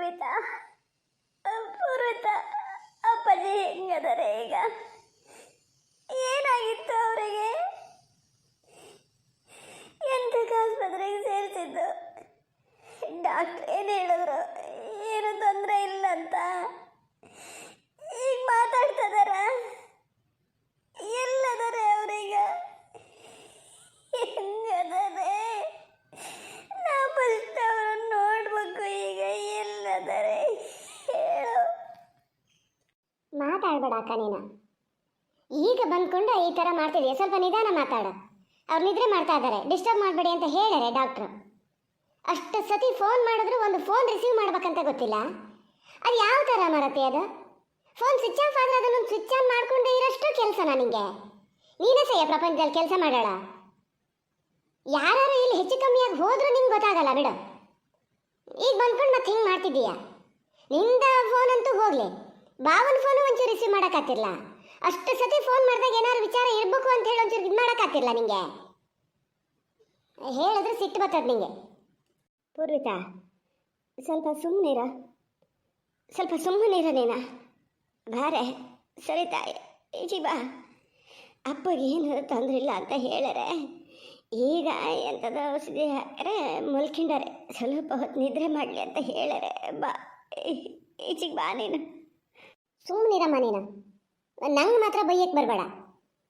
ಪೂರ್ವಿತಾ, ಪೂರ್ವಿತಾ, ಅಪ್ಪಾಜಿ ಹೆಂಗದಾರೆ ಈಗ? ಏನಾಗಿತ್ತು ಅವರಿಗೆ? ಎಂಟಕ್ಕೆ ಆಸ್ಪತ್ರೆಗೆ ಸೇರಿಸಿದ್ದು. ಡಾಕ್ಟ್ರ್ ಏನು ಹೇಳಿದ್ರು? ಏನು ತೊಂದರೆ ಇಲ್ಲ ಅಂತ. ಈಗ ಮಾತಾಡ್ತಿದಾರ? ಎಲ್ಲದಾರೆ ಅವರೀಗ? ಹೆಂಗದಾರೆ? ನಾವು ಫಸ್ಟ್ ಅವರನ್ನು ನೋಡ್ಬೇಕು. ಈಗ ಎಲ್ಲದಾರೆ ಹೇಳು. ಮಾತಾಡ್ಬೇಡ ಅಕ್ಕ ನೀನು. ಈಗ ಬಂದ್ಕೊಂಡು ಈ ಥರ ಮಾಡ್ತಿದ್ಯಾ? ಸ್ವಲ್ಪ ನಿಧಾನ ಮಾತಾಡ. ಅವ್ರು ನಿದ್ರೆ ಮಾಡ್ತಾ ಇದ್ದಾರೆ, ಡಿಸ್ಟರ್ಬ್ ಮಾಡಬೇಡಿ ಅಂತ ಹೇಳ್ಯಾರೆ ಡಾಕ್ಟ್ರು. ಅಷ್ಟು ಸತಿ ಫೋನ್ ಮಾಡಿದ್ರು ಒಂದು ಫೋನ್ ರಿಸೀವ್ ಮಾಡ್ಬೇಕಂತ ಗೊತ್ತಿಲ್ಲ. ಅದು ಯಾವ ಥರ ಮಾಡತ್ತೆ? ಅದು ಫೋನ್ ಸ್ವಿಚ್ ಆಫ್ ಆದರೆ ಅದನ್ನು ಸ್ವಿಚ್ ಆನ್ ಮಾಡಿಕೊಂಡು ಇರೋಷ್ಟು ಕೆಲಸನಾ ನಿಮಗೆ? ನೀನೇ ಸಹ ಪ್ರಪಂಚದಲ್ಲಿ ಕೆಲಸ ಮಾಡೋಣ. ಯಾರು ಇಲ್ಲಿ ಹೆಚ್ಚು ಕಮ್ಮಿಯಾಗಿ ಹೋದ್ರೂ ನಿಂಗೆ ಗೊತ್ತಾಗಲ್ಲ ಬಿಡು. ಈಗ ಬಂದ್ಕೊಂಡು ಮತ್ತೆ ಹಿಂಗೆ ಮಾಡ್ತಿದ್ದೀಯಾ? ನಿಂದ ಫೋನ್ ಅಂತೂ ಹೋಗಲಿ, ಬಾವನ ಫೋನು ಒಂಚೂರು ರಿಸೀವ್ ಮಾಡೋಕ್ಕಾಗ್ತಿಲ್ಲ. ಅಷ್ಟು ಸತಿ ಫೋನ್ ಮಾಡಿದಾಗ ಏನಾದ್ರು ವಿಚಾರ ಇರಬೇಕು ಅಂತ ಹೇಳಿ ಒಂಚೂರು ಇದು ಮಾಡೋಕ್ಕಾಗ್ತಿಲ್ಲ ನಿಂಗೆ. ಹೇಳಿದ್ರೆ ಸಿಟ್ಟು ಬರ್ತದೆ ನಿಂಗೆ. ಪೂರ್ವಿತಾ, ಸ್ವಲ್ಪ ಸುಮ್ಮನಿರ, ಸ್ವಲ್ಪ ಸುಮ್ಮನಿರ ನೀನ. ಬಾರೆ ಸರಿತಾ, ಈಚಿ ಬಾ. ಅಪ್ಪಗೆ ಏನು ತೊಂದರೆ ಇಲ್ಲ ಅಂತ ಹೇಳರೆ. ಈಗ ಎಂಥದ ಔಷಧಿ ಹಾಕರೆ ಮಲ್ಕೊಂಡಾರೆ, ಸ್ವಲ್ಪ ಹೊತ್ತು ನಿದ್ರೆ ಮಾಡಲಿ ಅಂತ ಹೇಳರೆ. ಬಾ, ಈಚಿಗೆ ಬಾ ನೀನು. ಸುಮ್ಮನಿರಮ್ಮ ನೀನು. ನಂಗೆ ಮಾತ್ರ ಬೈಯಕ್ಕೆ ಬರಬೇಡ.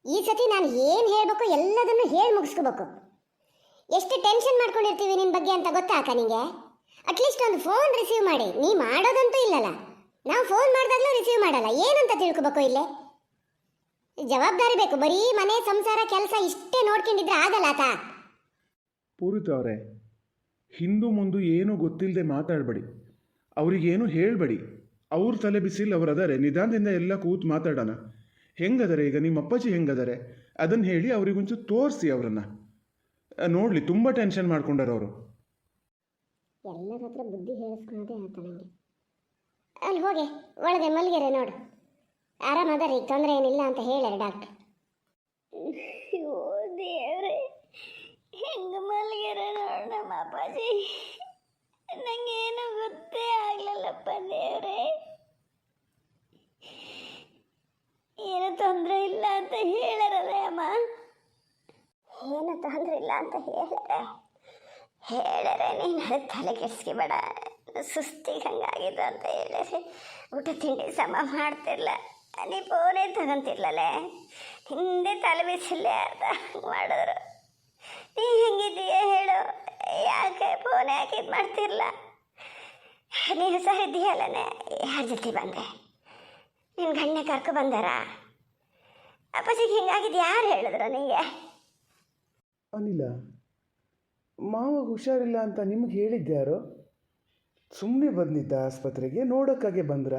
ಈ ಸತಿ ನಾನು ಏನು ಹೇಳಬೇಕು ಎಲ್ಲದನ್ನು ಹೇಳಿ ಮುಗಿಸ್ಕೋಬೇಕು. ಎಷ್ಟು ಟೆನ್ಷನ್ ಮಾಡ್ಕೊಂಡಿರ್ತೀವಿ ನಿನ್ನ ಬಗ್ಗೆ ಅಂತ ಗೊತ್ತಾಕ ನಿಂಗೆ? ಅಟ್ಲೀಸ್ಟ್ ಒಂದು ಫೋನ್ ರಿಸೀವ್ ಮಾಡಿ. ನೀ ಮಾಡೋದಂತೂ ಇಲ್ಲಲ್ಲ, ನಾವು ಫೋನ್ ಮಾಡಿದಾಗಲೂ ರಿಸೀವ್ ಮಾಡಲ್ಲ. ಏನಂತ ತಿಳ್ಕೊಬೇಕು ಇಲ್ಲೇ? ಜವಾಬ್ದಾರಿ ಬೇಕು. ಬರೀ ಮನೆ ಸಂಸಾರ ಕೆಲಸ ಇಷ್ಟೇ ನೋಡ್ಕೊಂಡಿದ್ರೆ ಆಗಲ್ಲ ಆತ. ಪೂರಿತಾ ಅವರೇ, ಹಿಂದು ಮುಂದೆ ಏನೂ ಗೊತ್ತಿಲ್ಲದೆ ಮಾತಾಡಬೇಡಿ. ಅವ್ರಿಗೇನು ಹೇಳಬೇಡಿ. ಅವ್ರ ತಲೆ ಬಿಸಿಲು ಅವ್ರು ಅದಾರೆ. ನಿಧಾನದಿಂದ ಎಲ್ಲ ಕೂತು ಮಾತಾಡೋಣ. ಹೆಂಗದಾರೆ ಈಗ ನಿಮ್ಮ ಅಪ್ಪಾಜಿ? ಹೆಂಗದಾರೆ ಅದನ್ನು ಹೇಳಿ ಅವ್ರಿಗೊಂಚೂರು ತೋರಿಸಿ. ಅವರನ್ನು ನೋಡಲಿ, ತುಂಬ ಟೆನ್ಷನ್ ಮಾಡ್ಕೊಂಡಾರ ಅವರು. ಎಲ್ಲರ ಹತ್ರ ಬುದ್ಧಿ ಹೇಳಿಸ್ಕೊಳ್ಳೋದೇ ಆತ ನನಗೆ. ಅಲ್ಲಿ ಹೋಗಿ ಒಳಗೆ ಮಲಗಿರೆ ನೋಡು. ಆರಾಮದಾರೆ, ಈಗ ತೊಂದರೆ ಏನಿಲ್ಲ ಅಂತ ಹೇಳ್ಯಾರ ಡಾಕ್ಟ್ರ್. ದೇವ್ರೆ, ಹೆಂಗ ಮಲಗ್ಯಾರ ನೋಡು ನಮ್ಮ ಅಪ್ಪಾಜಿ. ನಂಗೇನು ಗೊತ್ತೇ ಆಗ್ಲಿಲ್ಲಪ್ಪ ದೇವ್ರೆ. ಏನು ತೊಂದರೆ ಇಲ್ಲ ಅಂತ ಹೇಳರಲ್ಲ ಅಮ್ಮ? ಏನು ತೊಂದರೆ ಇಲ್ಲ ಅಂತ ಹೇಳರೆ ನೀನು ತಲೆ ಕೆಡಿಸ್ಕೊಬೇಡ. ಸುಸ್ತಿಗೆ ಹಂಗಾಗಿದ್ದು ಅಂತ ಹೇಳಿದ್ರೆ ಊಟ ತಿಂಡಿ ಸಮ ಮಾಡ್ತಿರ್ಲ, ನೀ ಫೋನೇ ತಗೊಂತಿರ್ಲಲ್ಲೇ. ಹಿಂದೆ ತಲೆ ಬಿಸಿಲ್ಲೇ ಅರ್ಧ ಮಾಡಿದ್ರು. ನೀ ಹೆಂಗಿದ್ದೀಯ ಹೇಳು? ಯಾಕೆ ಫೋನ್ ಯಾಕೆ ಇದು ಮಾಡ್ತಿರ್ಲ? ನೀವು ಸರಿದ್ದೀಯಲ್ಲೇ? ಯಾರ ಜೊತೆ ಬಂದೆ? ನಿನ್ನ ಗಂಡನೇ ಕರ್ಕೊ ಬಂದಾರ? ಅಪ್ಪಾಜಿಗೆ ಹಿಂಗಾಗಿದ್ದು ಯಾರು ಹೇಳಿದ್ರು ನಿಮಗೆ? ಅನಿಲ, ಮಾವ ಹುಷಾರಿಲ್ಲ ಅಂತ ನಿಮ್ಗೆ ಹೇಳಿದ್ಯಾರು? ಸುಮ್ಮನೆ ಬಂದಿದ್ದ ಆಸ್ಪತ್ರೆಗೆ? ನೋಡೋಕ್ಕಾಗೆ ಬಂದ್ರ?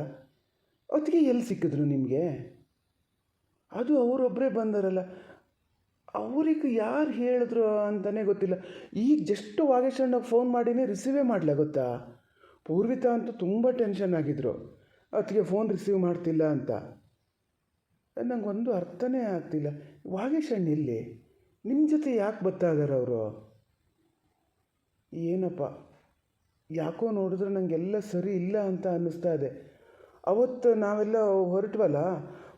ಹೊತ್ತಿಗೆ ಎಲ್ಲಿ ಸಿಕ್ಕಿದ್ರು ನಿಮಗೆ? ಅದು ಅವರೊಬ್ಬರೇ ಬಂದಾರಲ್ಲ, ಅವ್ರಿಗೆ ಯಾರು ಹೇಳಿದ್ರು ಅಂತಲೇ ಗೊತ್ತಿಲ್ಲ. ಈಗ ಜಸ್ಟ್ ವಾಗೇಶಣ್ಣಗೆ ಫೋನ್ ಮಾಡಿನೇ ರಿಸೀವೇ ಮಾಡಲ ಗೊತ್ತಾ? ಪೂರ್ವಿತಾ ಅಂತೂ ತುಂಬ ಟೆನ್ಷನ್ ಆಗಿದ್ರು, ಅದಕ್ಕೆ ಫೋನ್ ರಿಸೀವ್ ಮಾಡ್ತಿಲ್ಲ ಅಂತ. ನನಗೊಂದು ಅರ್ಥನೇ ಆಗ್ತಿಲ್ಲ. ವಾಗೇಶಣ್ಣ ಇಲ್ಲಿ ನಿಮ್ಮ ಜೊತೆ ಯಾಕೆ ಬರ್ತಾ ಇದ್ದಾರೆ ಅವರು? ಏನಪ್ಪ, ಯಾಕೋ ನೋಡಿದ್ರೆ ನನಗೆಲ್ಲ ಸರಿ ಇಲ್ಲ ಅಂತ ಅನ್ನಿಸ್ತಾ ಇದೆ. ಅವತ್ತು ನಾವೆಲ್ಲ ಹೊರಟ್ವಲ್ಲ,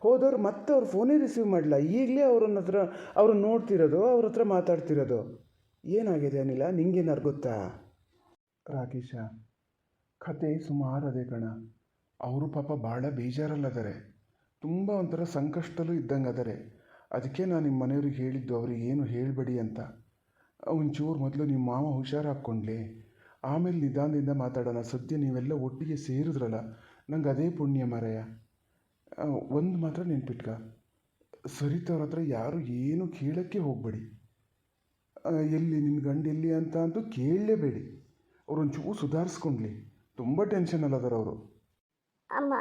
ಹೋದವ್ರು ಮತ್ತೆ ಅವ್ರು ಫೋನೇ ರಿಸೀವ್ ಮಾಡಲ್ಲ. ಈಗಲೇ ಅವ್ರನ್ನ ನೋಡ್ತಿರೋದು, ಅವ್ರ ಹತ್ರ ಮಾತಾಡ್ತಿರೋದು. ಏನಾಗಿದೆ ಅನಿಲ, ನಿಂಗೇನಾರು ಗೊತ್ತಾ? ರಾಕೇಶ, ಕತೆ ಸುಮಾರು ಅದೇ ಕಣ. ಅವರು ಪಾಪ ಭಾಳ ಬೇಜಾರಲ್ಲದಾರೆ, ತುಂಬ ಒಂಥರ ಸಂಕಷ್ಟದಲ್ಲೂ ಇದ್ದಂಗೆ ಅದಾರೆ. ಅದಕ್ಕೆ ನಾನು ನಿಮ್ಮ ಮನೆಯವ್ರಿಗೆ ಹೇಳಿದ್ದು ಅವ್ರಿಗೆ ಏನು ಹೇಳಬೇಡಿ ಅಂತ. ಒಂಚೂರು ಮೊದಲು ನಿಮ್ಮ ಮಾವ ಹುಷಾರಾಕ್ಕೊಂಡ್ಲಿ, ಆಮೇಲೆ ನಿಧಾನದಿಂದ ಮಾತಾಡೋಣ. ಸದ್ಯ ನೀವೆಲ್ಲ ಒಟ್ಟಿಗೆ ಸೇರಿದ್ರಲ್ಲ, ನಂಗೆ ಅದೇ ಪುಣ್ಯ ಮಾರಾಯ. ಒಂದು ಮಾತ್ರ ನೆನ್ಪಿಟ್ಕ, ಸರಿತವ್ರ ಹತ್ರ ಯಾರು ಏನು ಕೇಳೋಕ್ಕೆ ಹೋಗಬೇಡಿ. ಎಲ್ಲಿ ನಿನ್ನ ಗಂಡು ಎಲ್ಲಿ ಅಂತ ಅಂತೂ ಕೇಳಲೇಬೇಡಿ. ಅವ್ರೊಂಚೂರು ಸುಧಾರಿಸ್ಕೊಂಡ್ಲಿ, ತುಂಬ ಟೆನ್ಷನ್ ಅಲ್ಲದಾರ ಅವರು. ಅಮ್ಮ,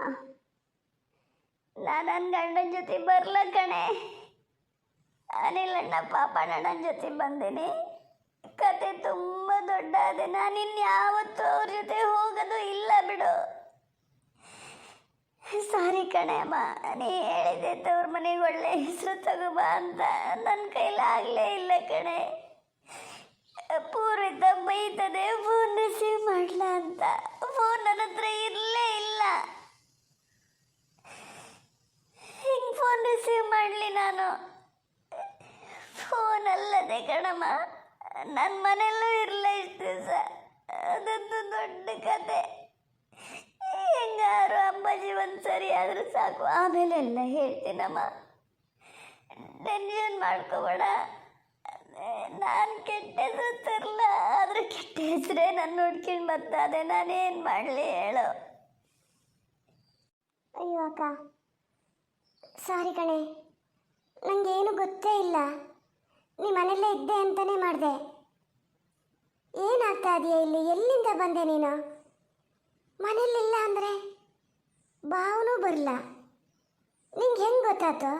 ನಾನು ನನ್ನ ಗಂಡನ ಜೊತೆ ಬರಲ ಕಣೆ. ಅನಿಲಣ್ಣ ಪಾಪ ನನ್ನ ಜೊತೆ ಬಂದೇನೆ. ಕತೆ ತುಂಬ ದೊಡ್ಡ ಅದೆ. ನಾನು ಇನ್ಯಾವತ್ತೂ ಅವ್ರ ಜೊತೆ ಹೋಗೋದು ಇಲ್ಲ ಬಿಡು. ಸಾರಿ ಕಣೆ ಅಮ್ಮ, ನೀ ಹೇಳಿದೆ ತವ್ರ ಮನೆಗೆ ಒಳ್ಳೆ ಹೆಸರು ತಗೋಬಾ ಅಂತ. ನನ್ನ ಕೈಲಾಗಲೇ ಇಲ್ಲ ಕಣೆ. ಪೂರ್ವಿತ ಬೈತದೆ ಫೋನ್ ರಿಸೀವ್ ಮಾಡಲ ಅಂತ. ಫೋನ್ ನನ್ನ ಹತ್ರ ಇರಲೇ ಇಲ್ಲ. ಹಿಂಗೆ ಫೋನ್ ರಿಸೀವ್ ಮಾಡಲಿ ನಾನು? ಫೋನ್ ಅಲ್ಲದೆ ಕಣಮ್ಮ, ನನ್ನ ಮನೆಯಲ್ಲೂ ಇರಲ್ಲ ಇಷ್ಟು ದಿವಸ. ಅದೊಂದು ದೊಡ್ಡ ಕತೆ. ಹೆಂಗಾರು ಅಪ್ಪಾಜಿ ಒಂದು ಸರಿ ಆದರೂ ಸಾಕು, ಆಮೇಲೆ ಎಲ್ಲ ಹೇಳ್ತೀನಮ್ಮ. ಟೆನ್ಷನ್ ಮಾಡ್ಕೋಬೇಡ. ನಾನು ಕೆಟ್ಟ ಹೆಸರು ತರಲ್ಲ, ಆದ್ರೆ ಕೆಟ್ಟ ಹೆಸರೇ ನನ್ನ ನೋಡ್ಕೊಂಡು ಬರ್ತಾದೆ. ನಾನೇನು ಮಾಡಲಿ ಹೇಳು? ಅಯ್ಯೋ ಅಕ್ಕ, ಸಾರಿ ಕಣೆ, ನನಗೇನು ಗೊತ್ತೇ ಇಲ್ಲ. ನೀ ಮನೆಯಲ್ಲೇ ಇದ್ದೆ ಅಂತಲೇ ಮಾಡಿದೆ. ಏನಾಗ್ತಾ ಇದೆಯಾ ಇಲ್ಲಿ? ಎಲ್ಲಿಂದ ಬಂದೆ ನೀನು? ಮನೆಯಲ್ಲಿಲ್ಲ ಅಂದರೆ ಬಾವನೂ ಬರಲ್ಲ. ನಿಂಗೆ ಹೆಂಗೆ ಗೊತ್ತಾಯ್ತು?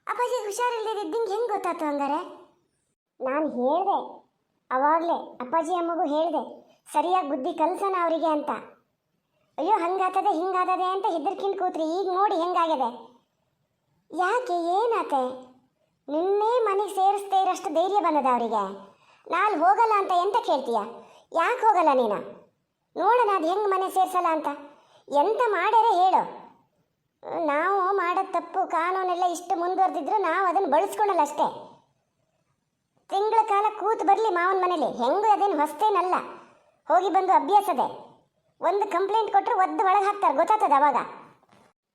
ಅಪ್ಪಾಜಿಗೆ ಹುಷಾರಿಲ್ಲದಿದ್ದು ನಿಂಗೆ ಹೆಂಗೆ ಗೊತ್ತಾಯ್ತು ಹಂಗಾರೆ? ನಾನು ಹೇಳಿದೆ ಅವಾಗಲೇ, ಅಪ್ಪಾಜಿ ಅಮ್ಮಗೂ ಹೇಳಿದೆ, ಸರಿಯಾಗಿ ಬುದ್ಧಿ ಕಲ್ಸೋಣ ಅವರಿಗೆ ಅಂತ. ಅಯ್ಯೋ ಹಂಗಾತದೆ ಹಿಂಗಾತದೆ ಅಂತ ಹೆದರ್ಕಿಂತ ಕೂತ್ರಿ. ಈಗ ನೋಡಿ ಹೆಂಗಾಗಿದೆ. ಯಾಕೆ, ಏನಾತೆ? ನಿನ್ನೆ ಮನೆಗೆ ಸೇರಿಸ್ದೇ ಇರೋಷ್ಟು ಧೈರ್ಯ ಬಂದದ ಅವರಿಗೆ. ನಾಳೆ ಹೋಗಲ್ಲ ಅಂತ ಎಂತ ಕೇಳ್ತೀಯ? ಯಾಕೆ ಹೋಗಲ್ಲ ನೀನು? ನೋಡೋಣ ಅದು ಹೆಂಗೆ ಮನೆ ಸೇರಿಸಲ್ಲ ಅಂತ. ಎಂತ ಮಾಡ್ಯಾರೆ ಹೇಳು? ನಾವು ಮಾಡೋದು ತಪ್ಪು, ಕಾನೂನೆಲ್ಲ ಇಷ್ಟು ಮುಂದುವರೆದಿದ್ರು ನಾವು ಅದನ್ನು ಬಳಸ್ಕೊಳಲ್ಲ ಅಷ್ಟೇ. ತಿಂಗಳ ಕಾಲ ಕೂತು ಬರಲಿ ಮಾವನ ಮನೇಲಿ, ಹೆಂಗೂ ಅದೇನು ಹೊಸ್ತೇನಲ್ಲ. ಹೋಗಿ ಬಂದು ಅಭ್ಯಾಸದೆ. ಒಂದು ಕಂಪ್ಲೇಂಟ್ ಕೊಟ್ಟರೆ ಒದ್ದು ಒಳಗೆ ಹಾಕ್ತಾರೆ, ಗೊತ್ತಾಗ್ತದೆ ಅವಾಗ.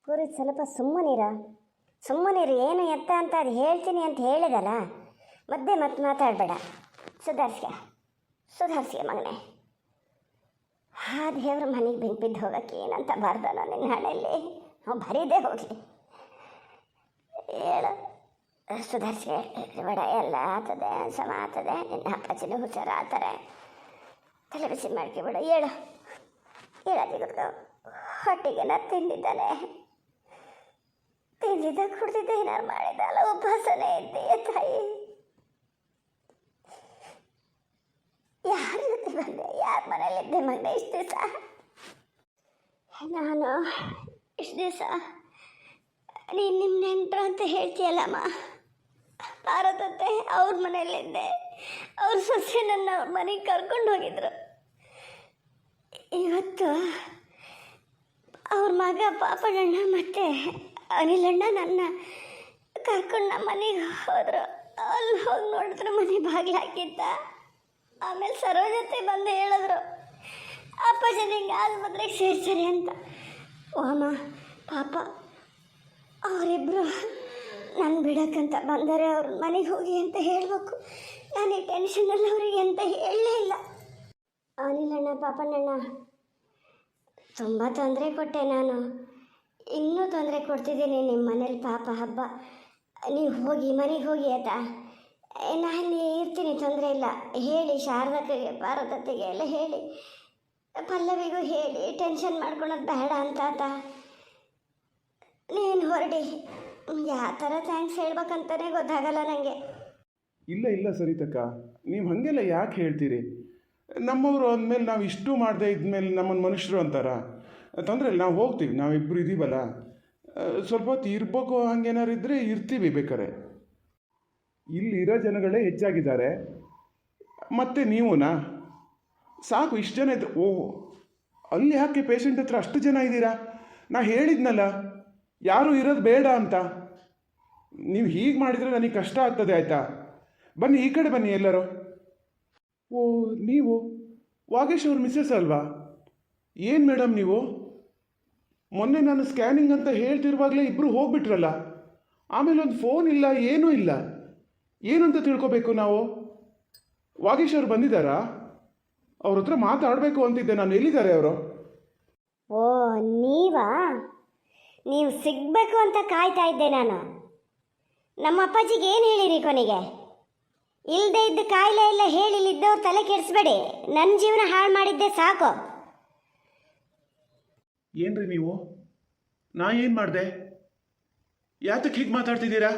ಪೂರಿ ಸ್ವಲ್ಪ ಸುಮ್ಮನಿರು. ಏನು ಎತ್ತ ಅಂತ ಅದು ಹೇಳ್ತೀನಿ ಅಂತ ಹೇಳಿದಲ್ಲ, ಮತ್ತೆ ಮಾತಾಡಬೇಡ. ಸುಧಾರಿಸ್ಗೆ ಮಗನೇ. ಆ ದೇವ್ರ ಮನೆಗೆ ಬಿದ್ದು ಹೋಗೋಕ್ಕೆ ಏನಂತ ಬಾರ್ದನೋ ನಿನ್ನ ಹಣೆಯಲ್ಲಿ. ನಾವು ಬರೀದೇ ಹೋಗಲಿ, ಹೇಳು. ಸುಧಾರಿಸ್ಗೆ ಬೇಡ, ಎಲ್ಲ ಆಗ್ತದೆ, ಸಮ ಆಗ್ತದೆ. ನಿನ್ನ ಅಪ್ಪಾಜಿನ ಹುಷಾರ ಆಗ್ತಾರೆ. ತಲೆ ಬಿಸಿ ಮಾಡ್ಕೊಬೇಡ, ಹೇಳೋದಿ ಗೊತ್ತ. ಹೊಟ್ಟಿಗೆ ನಾ ತಿಂದಿದ್ದಾನೆ, ಕುಡ್ದಿದ್ದೆ, ಏನಾರು ಮಾಡಿದಲ್ಲ, ಉಪವಾಸನೇ ಇದ್ದೀಯ ತಾಯಿ. ಯಾರ ಜೊತೆ ಬಂದೆ? ಯಾರ ಮನೇಲಿದ್ದೆ ಮಗನೆ ಇಷ್ಟು ದಿವಸ? ನಾನು ಇಷ್ಟು ದಿವಸ ನೀನು ನಿಮ್ಮ ನೆಂಟರು ಅಂತ ಹೇಳ್ತೀಯಲ್ಲಮ್ಮ, ಭಾರತತ್ತೆ ಅವ್ರ ಮನೆಯಲ್ಲಿದ್ದೆ. ಅವ್ರ ಸೊಸೆ ನನ್ನ ಅವ್ರ ಮನೆಗೆ ಕರ್ಕೊಂಡು ಹೋಗಿದ್ರು. ಇವತ್ತು ಅವ್ರ ಮಗ ಪಾಪಣ್ಣಣ್ಣ ಮತ್ತು ಅನಿಲಣ್ಣ ನನ್ನ ಕರ್ಕೊಂಡು ನಮ್ಮ ಮನೆಗೆ ಹೋದರು. ಅಲ್ಲಿ ಹೋಗಿ ನೋಡಿದ್ರೆ ಮನೆ ಬಾಗಿಲು ಹಾಕಿದ್ದ. ಆಮೇಲೆ ಸರೋಜತೆ ಬಂದು ಹೇಳಿದ್ರು, ಅಪ್ಪಾಜಿ ನಿಂಗೆ ಆಸ್ಪತ್ರೆಗೆ ಸೇರ್ಸರಿ ಅಂತ. ಅಮ್ಮ ಪಾಪ ಅವರಿಬ್ಬರು ನನ್ನ ಬಿಡೋಕ್ಕಂತ ಬಂದರೆ ಅವ್ರ ಮನೆಗೆ ಹೋಗಿ ಅಂತ ಹೇಳಬೇಕು. ನಾನು ಈ ಟೆನ್ಷನಲ್ಲಿ ಅವರಿಗೆ ಅಂತ ಹೇಳಲೇ ಇಲ್ಲ. ಅನಿಲಣ್ಣ ಪಾಪಣ್ಣಣ್ಣ ತುಂಬ ತೊಂದರೆ ಕೊಟ್ಟೆ ನಾನು. ಇನ್ನೂ ತೊಂದರೆ ಕೊಡ್ತಿದ್ದೀನಿ ನಿಮ್ಮ ಮನೇಲಿ. ಪಾಪ ಹಬ್ಬ, ನೀವು ಹೋಗಿ ಮನೆಗೆ ಹೋಗಿ ಆಯ್ತಾ? ನಾನು ಇರ್ತೀನಿ, ತೊಂದರೆ ಇಲ್ಲ. ಹೇಳಿ ಶಾರದಕ್ಕೆ ಪಾರ್ವತತೆಗೆ ಎಲ್ಲ ಹೇಳಿ, ಪಲ್ಲವಿಗೂ ಹೇಳಿ, ಟೆನ್ಷನ್ ಮಾಡ್ಕೊಳೋದು ಬೇಡ ಅಂತ ನೀನು ಹೊರಡಿ. ಯಾವ ಥರ ಥ್ಯಾಂಕ್ಸ್ ಹೇಳ್ಬೇಕಂತಲೇ ಗೊತ್ತಾಗಲ್ಲ ನನಗೆ. ಇಲ್ಲ ಸರಿತಕ್ಕ, ನೀವು ಹಾಗೆಲ್ಲ ಯಾಕೆ ಹೇಳ್ತೀರಿ? ನಮ್ಮವರು ಅಂದಮೇಲೆ ನಾವು ಇಷ್ಟು ಮಾಡದೆ ಇದ್ಮೇಲೆ ನಮ್ಮನ್ನು ಮನುಷ್ಯರು ಅಂತಾರ? ತೊಂದರೆ ಇಲ್ಲ, ನಾವು ಹೋಗ್ತೀವಿ, ನಾವಿಬ್ಬರು ಇದ್ದೀವಲ್ಲ. ಸ್ವಲ್ಪ ಹೊತ್ತು ಇರ್ಬೇಕು, ಹಂಗೇನಾರು ಇದ್ದರೆ ಇರ್ತೀವಿ ಬೇಕಾರೆ. ಇಲ್ಲಿರೋ ಜನಗಳೇ ಹೆಚ್ಚಾಗಿದ್ದಾರೆ, ಮತ್ತು ನೀವುನಾ? ಸಾಕು, ಇಷ್ಟು ಜನ ಇದ್ದರು. ಓಹ್, ಅಲ್ಲಿ ಯಾಕೆ ಪೇಷಂಟ್ ಹತ್ರ ಅಷ್ಟು ಜನ ಇದ್ದೀರಾ? ನಾ ಹೇಳಿದ್ನಲ್ಲ ಯಾರೂ ಇರೋದು ಬೇಡ ಅಂತ. ನೀವು ಹೀಗೆ ಮಾಡಿದರೆ ನನಗೆ ಕಷ್ಟ ಆಗ್ತದೆ, ಆಯಿತಾ? ಬನ್ನಿ, ಈ ಕಡೆ ಬನ್ನಿ ಎಲ್ಲರೂ. ಓ, ನೀವು ವಾಗೇಶ್ ಅವ್ರ ಮಿಸ್ಸಸ್ ಅಲ್ವಾ? ಏನು ಮೇಡಮ್ ನೀವು? ಮೊನ್ನೆ ನಾನು ಸ್ಕ್ಯಾನಿಂಗ್ ಅಂತ ಹೇಳ್ತಿರುವಾಗಲೇ ಇಬ್ಬರು ಹೋಗ್ಬಿಟ್ರಲ್ಲ. ಆಮೇಲೆ ಒಂದು ಫೋನ್ ಇಲ್ಲ, ಏನೂ ಇಲ್ಲ. ಏನಂತ ತಿಳ್ಕೊಬೇಕು ನಾವು? ವಾಗೇಶ್ ಅವ್ರು ಬಂದಿದ್ದಾರಾ? ಅವ್ರ ಹತ್ರ ಮಾತಾಡಬೇಕು ಅಂತಿದ್ದೆ ನಾನು. ಎಲ್ಲಿದ್ದಾರೆ ಅವರು? ಓ, ನೀವಾ? ನೀವು ಸಿಗಬೇಕು ಅಂತ ಕಾಯ್ತಾ ಇದ್ದೆ ನಾನು. ನಮ್ಮ ಅಪ್ಪಾಜಿಗೆ ಏನು ಹೇಳಿರಿ ಕೊನೆಗೆ? ಇಲ್ಲದೆ ಇದ್ದ ಕಾಯಿಲೆ ಎಲ್ಲ ಹೇಳಿ ಇಲ್ಲಿದ್ದವ್ರು ತಲೆ ಕೆಡಿಸ್ಬೇಡಿ. ನನ್ನ ಜೀವನ ಹಾಳು ಮಾಡಿದ್ದೆ ಸಾಕು. ಏನ್ರಿ ನೀವು? ನಾ ಏನು ಮಾಡಿದೆ? ಯಾತಕ್ಕೆ ಹೀಗೆ ಮಾತಾಡ್ತಿದ್ದೀರಾ?